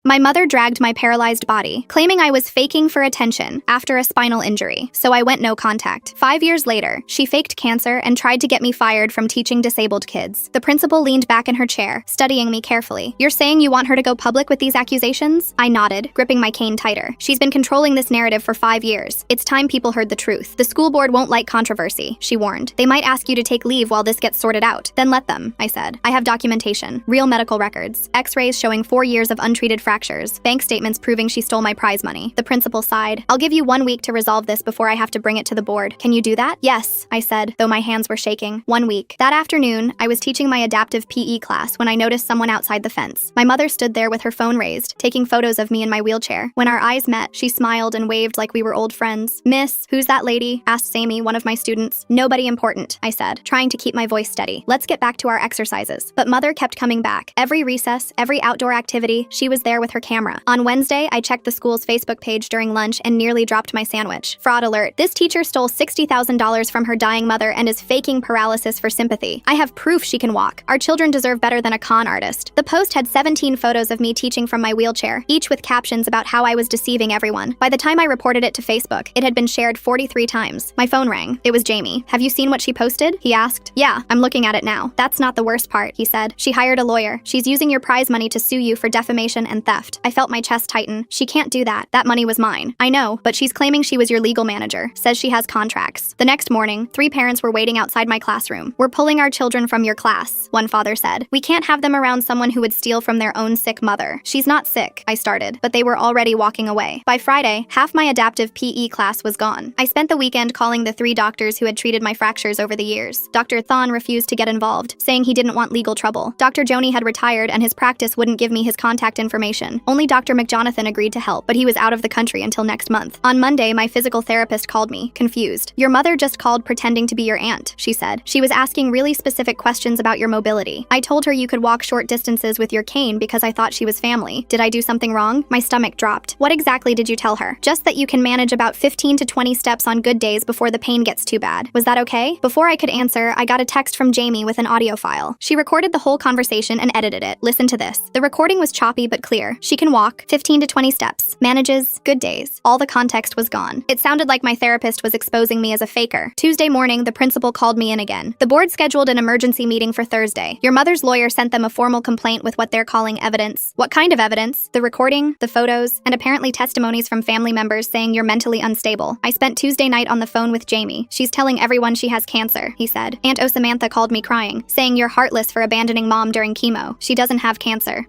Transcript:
My mother dragged my paralyzed body, claiming I was faking for attention after a spinal injury, so I went no contact. 5 years later, she faked cancer and tried to get me fired from teaching disabled kids. The principal leaned back in her chair, studying me carefully. "You're saying you want her to go public with these accusations?" I nodded, gripping my cane tighter. "She's been controlling this narrative for 5 years. It's time people heard the truth. The school board won't like controversy," she warned. "They might ask you to take leave while this gets sorted out." "Then let them," I said. "I have documentation, real medical records, x-rays showing 4 years of untreated fractures, bank statements proving she stole my prize money." The principal sighed. "I'll give you 1 week to resolve this before I have to bring it to the board. Can you do that?" "Yes," I said, though my hands were shaking. 1 week. That afternoon, I was teaching my adaptive PE class when I noticed someone outside the fence. My mother stood there with her phone raised, taking photos of me in my wheelchair. When our eyes met, she smiled and waved like we were old friends. "Miss, who's that lady?" asked Sammy, one of my students. "Nobody important," I said, trying to keep my voice steady. "Let's get back to our exercises." But Mother kept coming back. Every recess, every outdoor activity, she was there with her camera. On Wednesday, I checked the school's Facebook page during lunch and nearly dropped my sandwich. Fraud alert. This teacher stole $60,000 from her dying mother and is faking paralysis for sympathy. I have proof she can walk. Our children deserve better than a con artist. The post had 17 photos of me teaching from my wheelchair, each with captions about how I was deceiving everyone. By the time I reported it to Facebook, it had been shared 43 times. My phone rang. It was Jamie. "Have you seen what she posted?" he asked. "Yeah, I'm looking at it now." "That's not the worst part," he said. "She hired a lawyer. She's using your prize money to sue you for defamation and theft." I felt my chest tighten. "She can't do that. That money was mine." "I know, but she's claiming she was your legal manager, says she has contracts." The next morning, 3 parents were waiting outside my classroom. "We're pulling our children from your class," one father said. "We can't have them around someone who would steal from their own sick mother." "She's not sick," I started, but they were already walking away. By Friday, half my adaptive PE class was gone. I spent the weekend calling the 3 doctors who had treated my fractures over the years. Dr. Thon refused to get involved, saying he didn't want legal trouble. Dr. Joni had retired and his practice wouldn't give me his contact information. Only Dr. McJonathan agreed to help, but he was out of the country until next month. On Monday, my physical therapist called me, confused. "Your mother just called pretending to be your aunt," she said. "She was asking really specific questions about your mobility. I told her you could walk short distances with your cane because I thought she was family. Did I do something wrong?" My stomach dropped. "What exactly did you tell her?" "Just that you can manage about 15 to 20 steps on good days before the pain gets too bad. Was that okay?" Before I could answer, I got a text from Jamie with an audio file. She recorded the whole conversation and edited it. Listen to this. The recording was choppy but clear. "She can walk 15 to 20 steps. Manages good days." All the context was gone. It sounded like my therapist was exposing me as a faker. Tuesday morning, the principal called me in again. "The board scheduled an emergency meeting for Thursday. Your mother's lawyer sent them a formal complaint with what they're calling evidence." "What kind of evidence?" "The recording, the photos, and apparently testimonies from family members saying you're mentally unstable." I spent Tuesday night on the phone with Jamie. "She's telling everyone she has cancer," he said. "Aunt Osamantha called me crying, saying you're heartless for abandoning mom during chemo. She doesn't have cancer."